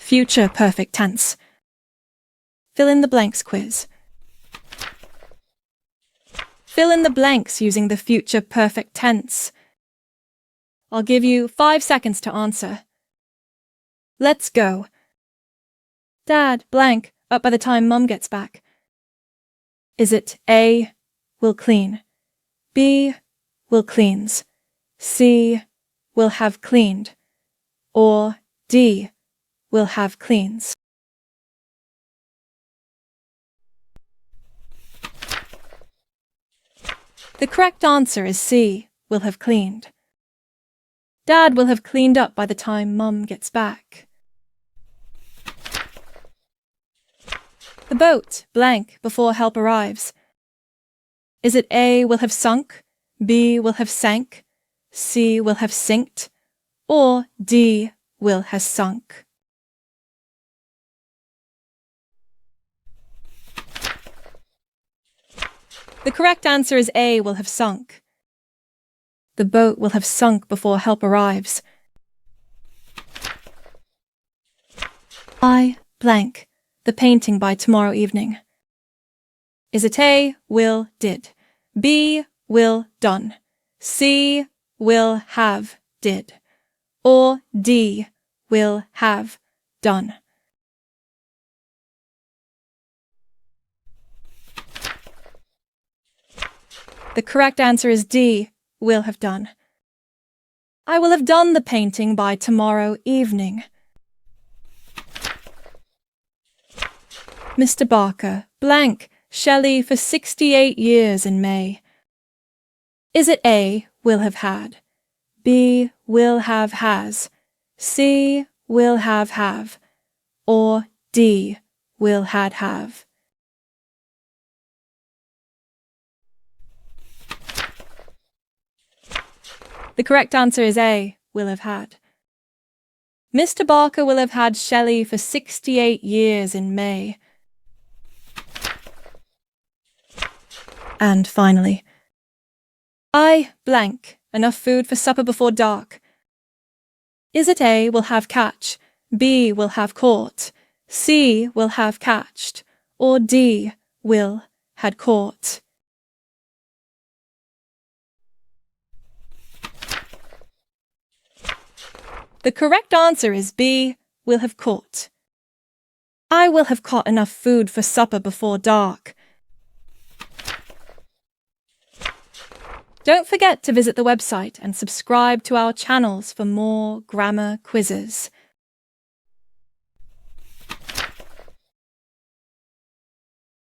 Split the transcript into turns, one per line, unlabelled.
Future perfect tense. Fill in the blanks quiz. Fill in the blanks using the future perfect tense. I'll give you 5 seconds to answer. Let's go. Dad, blank, up by the time Mum gets back. Is it A, will clean, B, will cleans, C, will have cleaned, or D, will have cleans? The correct answer is C, will have cleaned. Dad will have cleaned up by the time Mum gets back. The boat, blank, before help arrives. Is it A, will have sunk, B, will have sank, C, will have sinked, or D, will has sunk? The correct answer is A, will have sunk. The boat will have sunk before help arrives. I, blank, the painting by tomorrow evening. Is it A, will, did, B, will, done, C, will, have, did, or D, will, have, done? The correct answer is D, will have done. I will have done the painting by tomorrow evening. Mr. Barker, blank, Shelley for 68 years in May. Is it A, will have had, B, will have has, C, will have, or D, will had have? The correct answer is A, will have had. Mr. Barker will have had Shelley for 68 years in May. And finally, I, blank, enough food for supper before dark. Is it A, will have catch, B, will have caught, C, will have catched, or D, will had caught? The correct answer is B, will have caught. I will have caught enough food for supper before dark. Don't forget to visit the website and subscribe to our channels for more grammar quizzes.